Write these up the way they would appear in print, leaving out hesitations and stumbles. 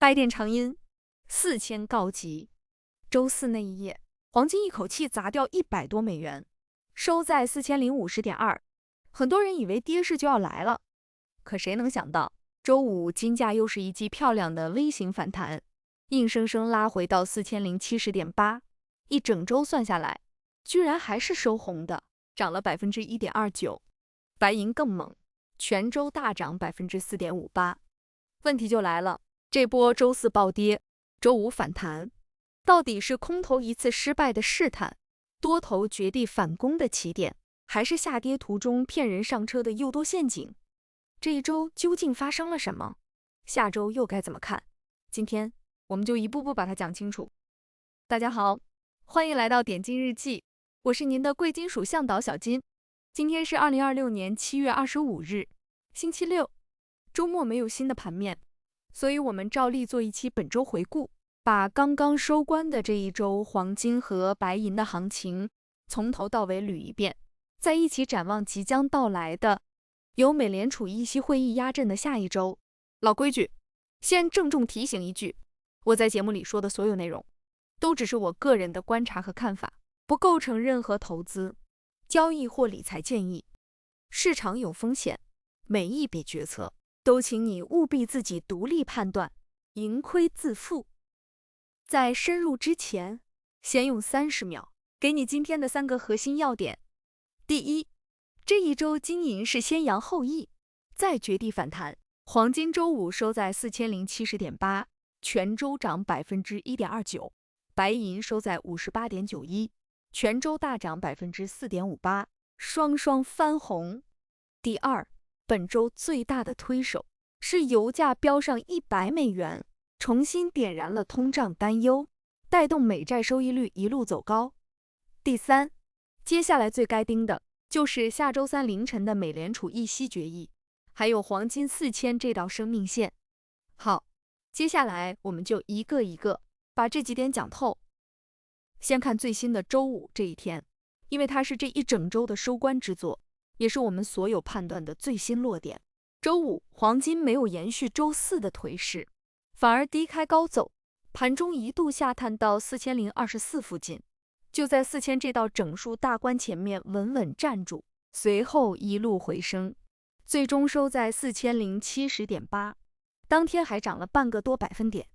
白点长阴，4000告急。周四那一夜，黄金一口气砸掉100多美元，收在4050.2。很多人以为跌势就要来了，可谁能想到，周五金价又是一记漂亮的 V 型反弹，硬生生拉回到4070.8，一整周算下来，居然还是收红的，涨了 1.29%。白银更猛，全周大涨 4.58%。问题就来了，这波周四暴跌，周五反弹，到底是空头一次失败的试探，多头绝地反攻的起点，还是下跌途中骗人上车的诱多陷阱？这一周究竟发生了什么？下周又该怎么看？今天我们就一步步把它讲清楚。大家好，欢迎来到点金日记，我是您的贵金属向导小金。今天是2026年7月25日，星期六，周末没有新的盘面，所以我们照例做一期本周回顾，把刚刚收官的这一周黄金和白银的行情从头到尾捋一遍，再一起展望即将到来的由美联储议息会议压阵的下一周。老规矩，先郑重提醒一句，我在节目里说的所有内容都只是我个人的观察和看法，不构成任何投资、交易或理财建议。市场有风险，每一笔决策都请你务必自己独立判断，盈亏自负。在深入之前，先用30秒给你今天的3个核心要点。第一，这一周金银是先扬后抑，再绝地反弹。黄金周五收在4070.8，全周涨 1.29%， 白银收在 58.91， 全周大涨 4.58%， 双双翻红。第二，本周最大的推手是油价飙上100美元，重新点燃了通胀担忧，带动美债收益率一路走高。第三，接下来最该盯的就是下周三凌晨的美联储议息决议，还有黄金4000这道生命线。好，接下来我们就一个一个把这几点讲透。先看最新的周五这一天，因为它是这一整周的收官之作，也是我们所有判断的最新落点。周五黄金没有延续周四的颓势，反而低开高走，盘中一度下探到4024附近，就在4000这道整数大关前面稳稳站住，随后一路回升，最终收在4070.8，当天还涨了半个多百分点。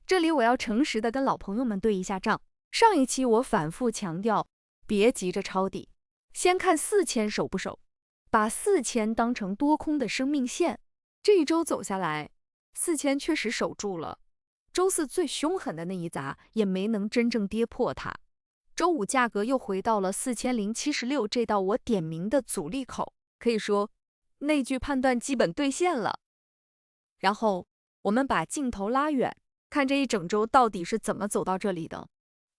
这里我要诚实的跟老朋友们对一下账，上一期我反复强调，别急着抄底，先看4000守不守，把4000当成多空的生命线。这一周走下来，4000确实守住了，周四最凶狠的那一砸也没能真正跌破它。周五价格又回到了4076这道我点名的阻力口，可以说那句判断基本兑现了。然后我们把镜头拉远，看这一整周到底是怎么走到这里的。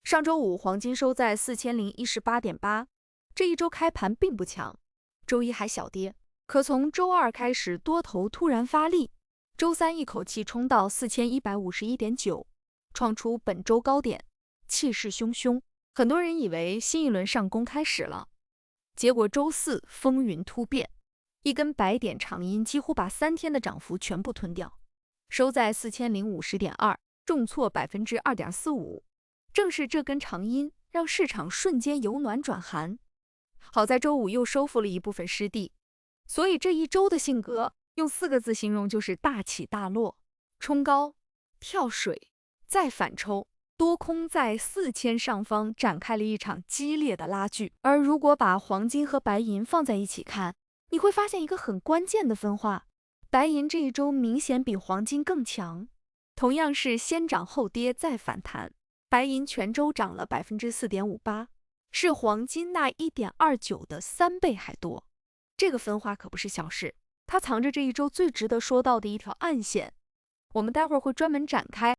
上周五黄金收在4018.8，这一周开盘并不强，周一还小跌，可从周二开始多头突然发力，周三一口气冲到4151.9，创出本周高点，气势汹汹。很多人以为新一轮上攻开始了，结果周四风云突变，一根白点长阴几乎把3天的涨幅全部吞掉，收在4050.2，重挫 2.45%。正是这根长阴让市场瞬间由暖转寒，好在周五又收复了一部分失地，所以这一周的性格用4个字形容就是大起大落，冲高跳水再反抽，多空在4000上方展开了一场激烈的拉锯。而如果把黄金和白银放在一起看，你会发现一个很关键的分化，白银这一周明显比黄金更强，同样是先涨后跌再反弹，白银全周涨了 4.58%， 是黄金那 1.29 的3倍还多。这个分化可不是小事，它藏着这一周最值得说到的一条暗线，我们待会儿会专门展开。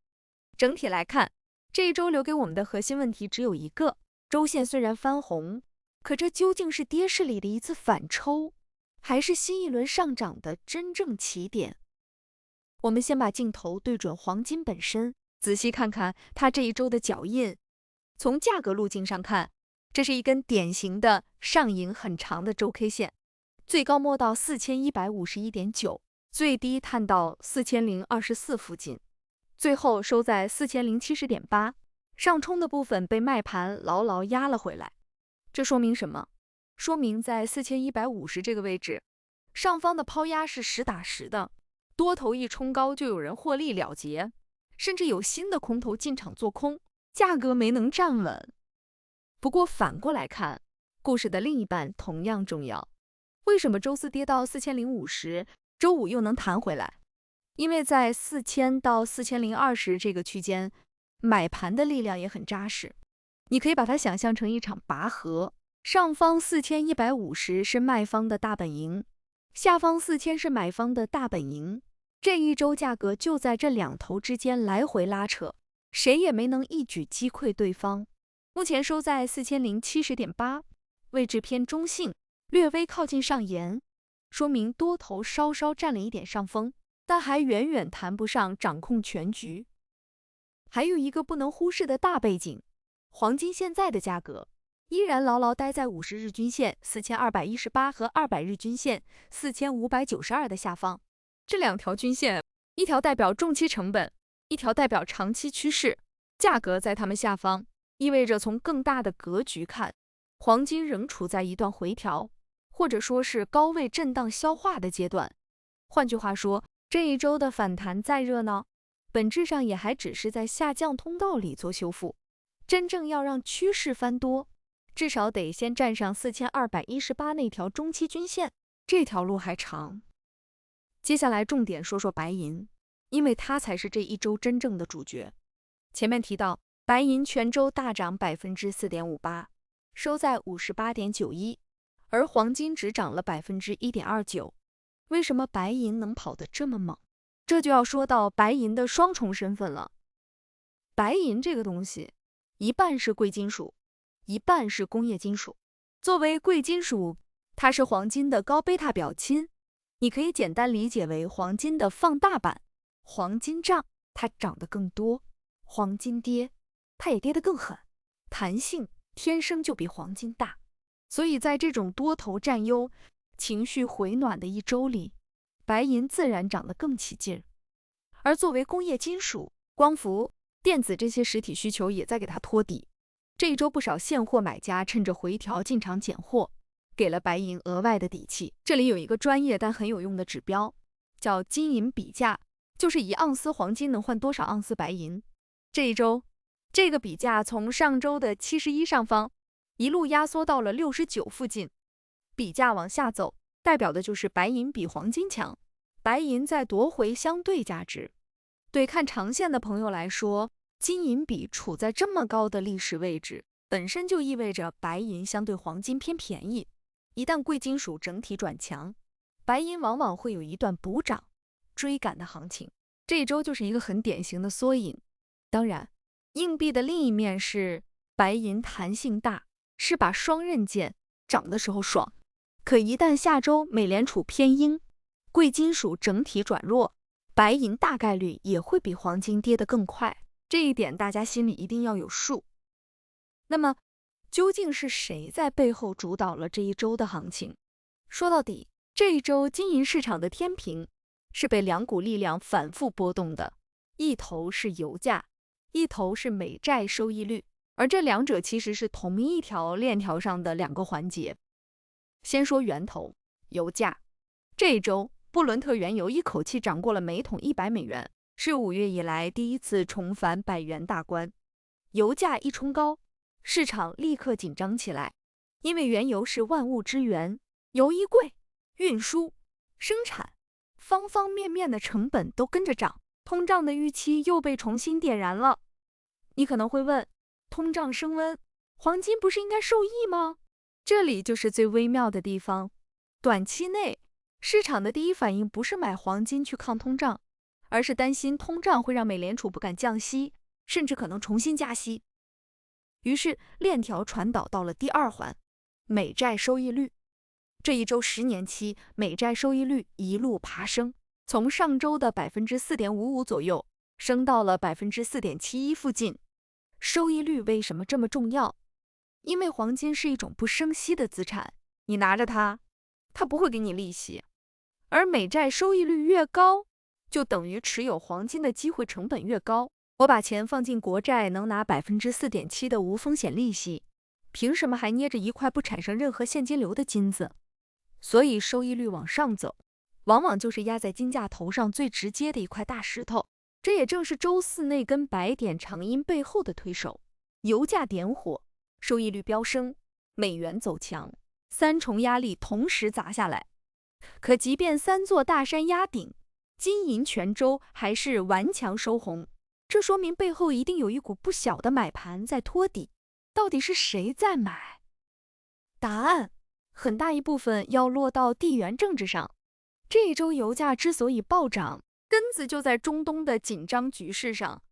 整体来看，这一周留给我们的核心问题只有一个，周线虽然翻红，可这究竟是跌势里的一次反抽，还是新一轮上涨的真正起点？我们先把镜头对准黄金本身，仔细看看它这一周的脚印。从价格路径上看，这是一根典型的上影很长的周 K 线，最高摸到4151.9，最低探到4024附近，最后收在4070.8，上冲的部分被卖盘牢牢压了回来。这说明什么？说明在4150这个位置，上方的抛压是实打实的，多头一冲高就有人获利了结，甚至有新的空头进场做空，价格没能站稳。不过反过来看，故事的另一半同样重要。为什么周四跌到4050，周五又能弹回来？因为在4000到4020这个区间，买盘的力量也很扎实。你可以把它想象成一场拔河，上方4150是卖方的大本营，下方4000是买方的大本营。这一周价格就在这两头之间来回拉扯，谁也没能一举击溃对方。目前收在4070.8，位置偏中性，略微靠近上沿，说明多头稍稍占了一点上风，但还远远谈不上掌控全局。还有一个不能忽视的大背景，黄金现在的价格依然牢牢待在50日均线4218和200日均线4592的下方。这两条均线，一条代表中期成本，一条代表长期趋势，价格在它们下方，意味着从更大的格局看，黄金仍处在一段回调，或者说是高位震荡消化的阶段。换句话说，这一周的反弹再热闹，本质上也还只是在下降通道里做修复。真正要让趋势翻多，至少得先站上4218那条中期均线，这条路还长。接下来重点说说白银，因为它才是这一周真正的主角。前面提到，白银全周大涨 4.58%， 收在 58.91， 而黄金只涨了 1.29%。为什么白银能跑得这么猛？这就要说到白银的双重身份了。白银这个东西，一半是贵金属，一半是工业金属。作为贵金属，它是黄金的高贝塔表亲，你可以简单理解为黄金的放大版。黄金涨，它涨得更多；黄金跌，它也跌得更狠。弹性天生就比黄金大，所以在这种多头占优、情绪回暖的一周里，白银自然涨得更起劲。而作为工业金属，光伏、电子这些实体需求也在给它托底。这一周不少现货买家趁着回调进场捡货，给了白银额外的底气。这里有一个专业但很有用的指标，叫金银比价，就是1盎司黄金能换多少盎司白银。这一周，这个比价从上周的71上方一路压缩到了69附近。比价往下走，代表的就是白银比黄金强，白银在夺回相对价值。对看长线的朋友来说，金银比处在这么高的历史位置，本身就意味着白银相对黄金偏便宜。一旦贵金属整体转强，白银往往会有一段补涨、追赶的行情。这一周就是一个很典型的缩影。当然，硬币的另一面是白银弹性大，是把双刃剑，涨的时候爽。可一旦下周美联储偏鹰，贵金属整体转弱，白银大概率也会比黄金跌得更快，这一点大家心里一定要有数。那么，究竟是谁在背后主导了这一周的行情？说到底，这一周金银市场的天平是被两股力量反复波动的，一头是油价，一头是美债收益率，而这两者其实是同一条链条上的两个环节。先说源头，油价。这一周，布伦特原油一口气涨过了每桶100美元，是5月以来第一次重返100元大关。油价一冲高，市场立刻紧张起来，因为原油是万物之源，油一贵，运输、生产，方方面面的成本都跟着涨，通胀的预期又被重新点燃了。你可能会问，通胀升温，黄金不是应该受益吗？这里就是最微妙的地方。短期内，市场的第一反应不是买黄金去抗通胀，而是担心通胀会让美联储不敢降息，甚至可能重新加息。于是链条传导到了第二环，美债收益率。这一周10年期美债收益率一路爬升，从上周的 4.55% 左右，升到了 4.71% 附近。收益率为什么这么重要？因为黄金是一种不生息的资产，你拿着它，它不会给你利息。而美债收益率越高，就等于持有黄金的机会成本越高。我把钱放进国债，能拿4.7%的无风险利息，凭什么还捏着一块不产生任何现金流的金子？所以收益率往上走，往往就是压在金价头上最直接的一块大石头。这也正是周四那根白点长阴背后的推手。油价点火，收益率飙升，美元走强，三重压力同时砸下来。可即便三座大山压顶，金银全周还是顽强收红，这说明背后一定有一股不小的买盘在托底。到底是谁在买？答案很大一部分要落到地缘政治上。这一周油价之所以暴涨，根子就在中东的紧张局势上。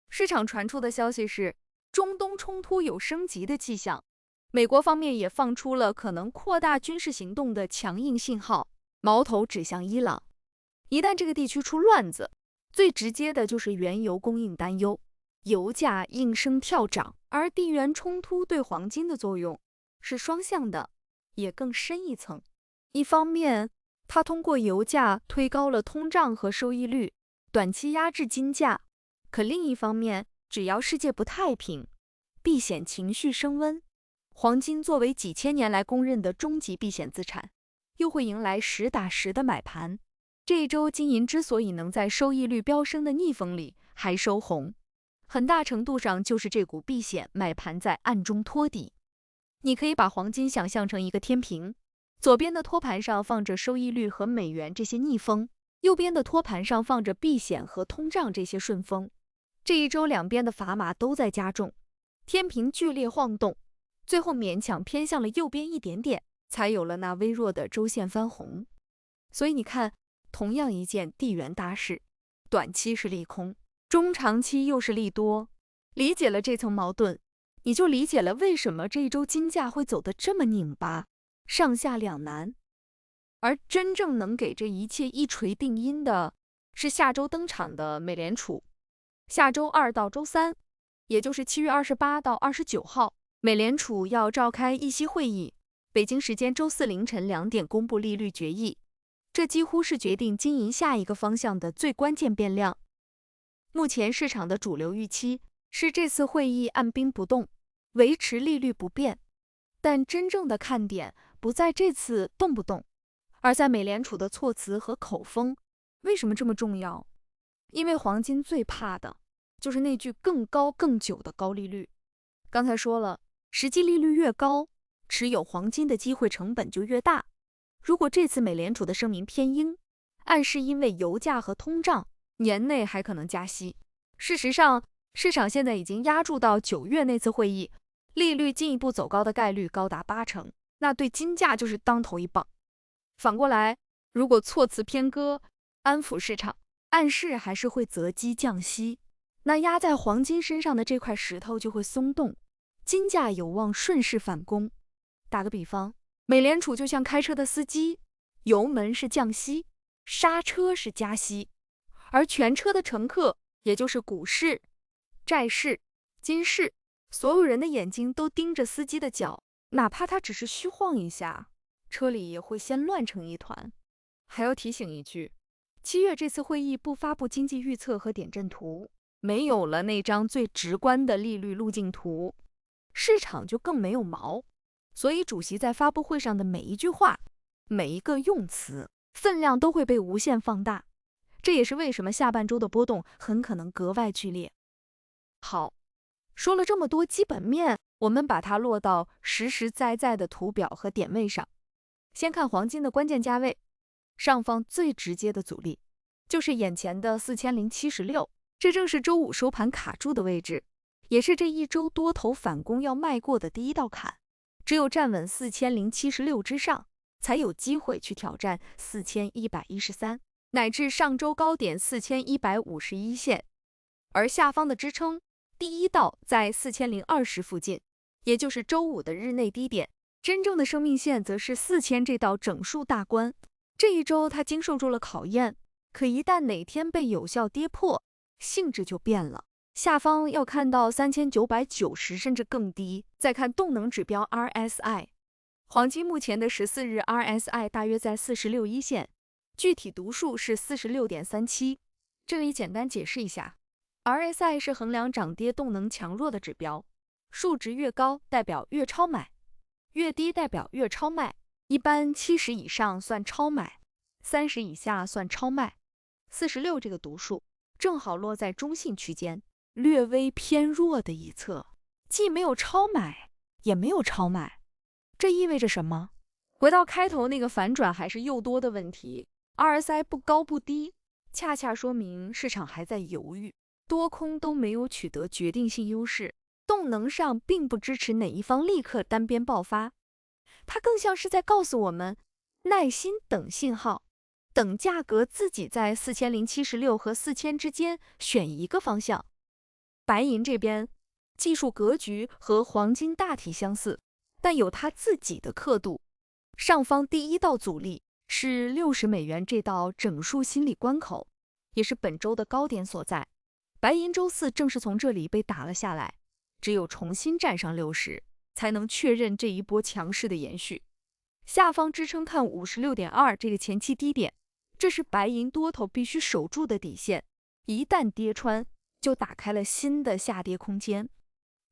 市场传出的消息是，中东冲突有升级的迹象，美国方面也放出了可能扩大军事行动的强硬信号，矛头指向伊朗。一旦这个地区出乱子，最直接的就是原油供应担忧，油价应声跳涨。而地缘冲突对黄金的作用是双向的，也更深一层。一方面，它通过油价推高了通胀和收益率，短期压制金价；可另一方面，只要世界不太平，避险情绪升温，黄金作为几千年来公认的终极避险资产，又会迎来实打实的买盘。这一周金银之所以能在收益率飙升的逆风里还收红，很大程度上就是这股避险买盘在暗中托底。你可以把黄金想象成一个天平，左边的托盘上放着收益率和美元这些逆风，右边的托盘上放着避险和通胀这些顺风。这一周两边的砝码都在加重，天平剧烈晃动，最后勉强偏向了右边一点点，才有了那微弱的周线翻红。所以你看，同样一件地缘大事，短期是利空，中长期又是利多。理解了这层矛盾，你就理解了为什么这一周金价会走得这么拧巴，上下两难。而真正能给这一切一锤定音的，是下周登场的美联储。下周2到周3，也就是7月28到29号，美联储要召开议息会议，北京时间周四凌晨2点公布利率决议。这几乎是决定金银下一个方向的最关键变量。目前市场的主流预期是这次会议按兵不动，维持利率不变。但真正的看点不在这次动不动，而在美联储的措辞和口风。为什么这么重要？因为黄金最怕的就是那句更高更久的高利率。刚才说了，实际利率越高，持有黄金的机会成本就越大。如果这次美联储的声明偏鹰，暗示因为油价和通胀，年内还可能加息。事实上，市场现在已经押注到9月那次会议，利率进一步走高的概率高达80%，那对金价就是当头一棒。反过来，如果措辞偏鸽，安抚市场，暗示还是会择机降息，那压在黄金身上的这块石头就会松动，金价有望顺势反攻。打个比方，美联储就像开车的司机，油门是降息，刹车是加息，而全车的乘客，也就是股市、债市、金市，所有人的眼睛都盯着司机的脚，哪怕他只是虚晃一下，车里也会先乱成一团。还要提醒一句，7月这次会议不发布经济预测和点阵图，没有了那张最直观的利率路径图，市场就更没有毛。所以主席在发布会上的每一句话，每一个用词，分量都会被无限放大。这也是为什么下半周的波动很可能格外剧烈。好，说了这么多基本面，我们把它落到实实在在的图表和点位上。先看黄金的关键价位，上方最直接的阻力就是眼前的4076，这正是周五收盘卡住的位置，也是这一周多头反攻要迈过的第一道坎。只有站稳4076之上，才有机会去挑战4113，乃至上周高点4151线。而下方的支撑，第一道在4020附近，也就是周五的日内低点。真正的生命线则是4000这道整数大关。这一周它经受住了考验，可一旦哪天被有效跌破，性质就变了。下方要看到3990甚至更低。再看动能指标 RSI， 黄金目前的14日 RSI 大约在461线，具体读数是 46.37。这里简单解释一下， RSI 是衡量涨跌动能强弱的指标，数值越高代表越超买，越低代表越超卖。一般70以上算超买，30以下算超卖。46这个读数正好落在中性区间，略微偏弱的一侧，既没有超买，也没有超卖。这意味着什么？回到开头那个反转还是诱多的问题， RSI 不高不低，恰恰说明市场还在犹豫，多空都没有取得决定性优势，动能上并不支持哪一方立刻单边爆发，它更像是在告诉我们耐心等信号，等价格自己在4076和4000之间选一个方向。白银这边技术格局和黄金大体相似，但有它自己的刻度。上方第一道阻力是60美元这道整数心理关口，也是本周的高点所在。白银周四正是从这里被打了下来，只有重新站上60，才能确认这一波强势的延续。下方支撑看 56.2 这个前期低点，这是白银多头必须守住的底线，一旦跌穿，就打开了新的下跌空间。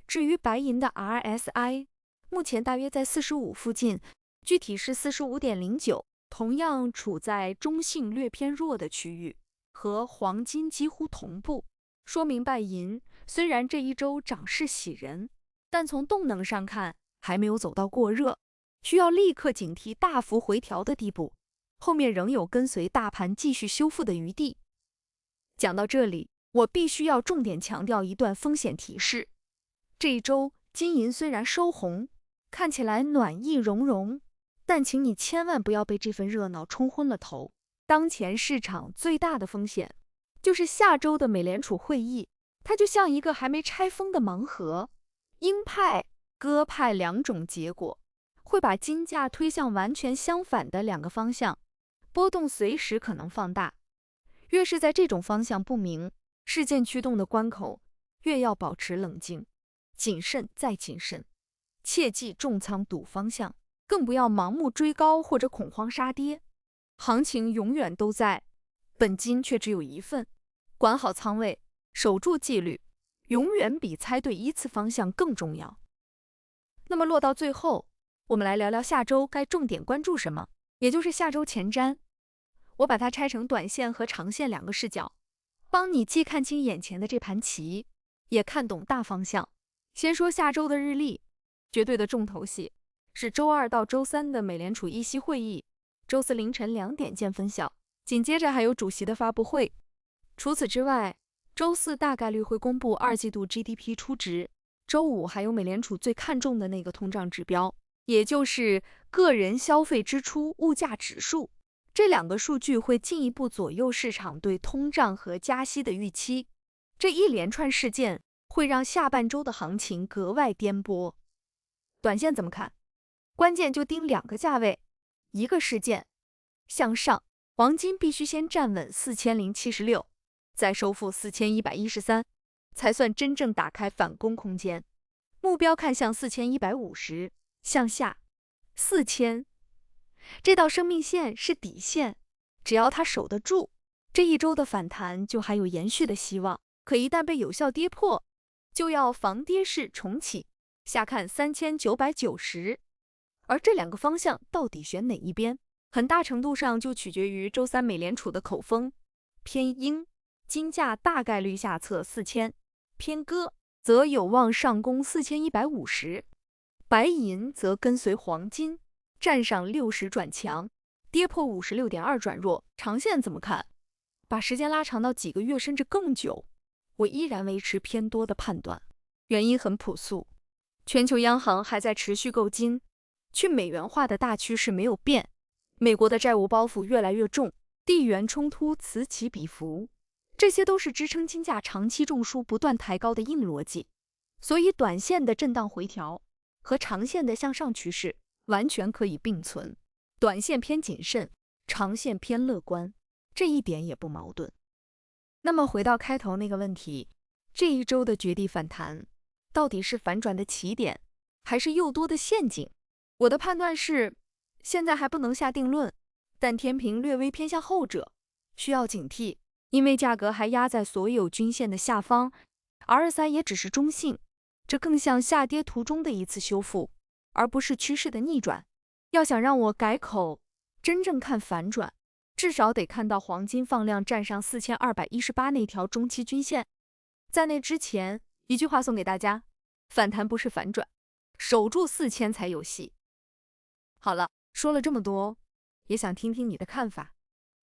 至于白银的 RSI， 目前大约在45附近，具体是 45.09， 同样处在中性略偏弱的区域，和黄金几乎同步。说明白银虽然这一周涨势喜人，但从动能上看还没有走到过热，需要立刻警惕大幅回调的地步，后面仍有跟随大盘继续修复的余地。讲到这里，我必须要重点强调一段风险提示。这一周金银虽然收红，看起来暖意融融，但请你千万不要被这份热闹冲昏了头。当前市场最大的风险就是下周的美联储会议，它就像一个还没拆封的盲盒，鹰派、鸽派两种结果会把金价推向完全相反的两个方向，波动随时可能放大。越是在这种方向不明、事件驱动的关口，越要保持冷静，谨慎再谨慎，切忌重仓赌方向，更不要盲目追高或者恐慌杀跌。行情永远都在，本金却只有一份，管好仓位，守住纪律，永远比猜对一次方向更重要。那么落到最后，我们来聊聊下周该重点关注什么，也就是下周前瞻。我把它拆成短线和长线两个视角，帮你既看清眼前的这盘棋，也看懂大方向。先说下周的日历，绝对的重头戏是周二到周三的美联储议息会议，周四凌晨2点见分晓，紧接着还有主席的发布会。除此之外，周四大概率会公布2季度 GDP 初值，周五还有美联储最看重的那个通胀指标，也就是个人消费支出物价指数。这两个数据会进一步左右市场对通胀和加息的预期。这一连串事件会让下半周的行情格外颠簸。短线怎么看？关键就盯两个价位，一个事件向上，黄金必须先站稳4076，再收复4113，才算真正打开反攻空间。目标看向4150，向下4000。这道生命线是底线，只要它守得住，这一周的反弹就还有延续的希望。可一旦被有效跌破，就要防跌势重启，下看3990。而这两个方向到底选哪一边，很大程度上就取决于周三美联储的口风。偏鹰，金价大概率下测4000；偏鸽，则有望上攻4150。白银则跟随黄金站上60转强，跌破 56.2 转弱。长线怎么看？把时间拉长到几个月甚至更久，我依然维持偏多的判断。原因很朴素，全球央行还在持续购金，去美元化的大趋势没有变，美国的债务包袱越来越重，地缘冲突此起彼伏，这些都是支撑金价长期中枢不断抬高的硬逻辑。所以短线的震荡回调和长线的向上趋势完全可以并存，短线偏谨慎，长线偏乐观，这一点也不矛盾。那么回到开头那个问题，这一周的绝地反弹到底是反转的起点，还是诱多的陷阱？我的判断是，现在还不能下定论，但天平略微偏向后者，需要警惕，因为价格还压在所有均线的下方，而23也只是中性，这更像下跌途中的一次修复，而不是趋势的逆转。要想让我改口，真正看反转，至少得看到黄金放量站上4218那条中期均线。在那之前，一句话送给大家：反弹不是反转，守住4000才有戏。好了，说了这么多，也想听听你的看法。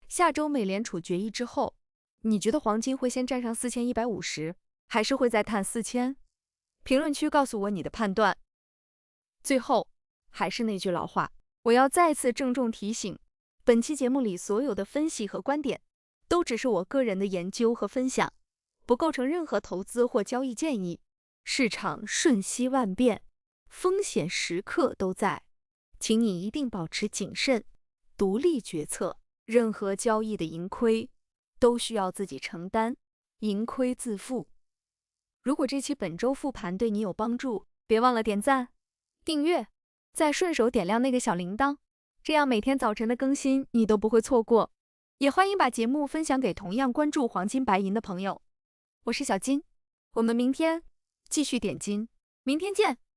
下周美联储决议之后，你觉得黄金会先站上4150，还是会再探4000？评论区告诉我你的判断。最后，还是那句老话，我要再次郑重提醒，本期节目里所有的分析和观点，都只是我个人的研究和分享，不构成任何投资或交易建议。市场瞬息万变，风险时刻都在，请你一定保持谨慎，独立决策。任何交易的盈亏，都需要自己承担，盈亏自负。如果这期本周复盘对你有帮助，别忘了点赞、订阅，再顺手点亮那个小铃铛，这样每天早晨的更新你都不会错过。也欢迎把节目分享给同样关注黄金白银的朋友。我是小金，我们明天继续点金，明天见。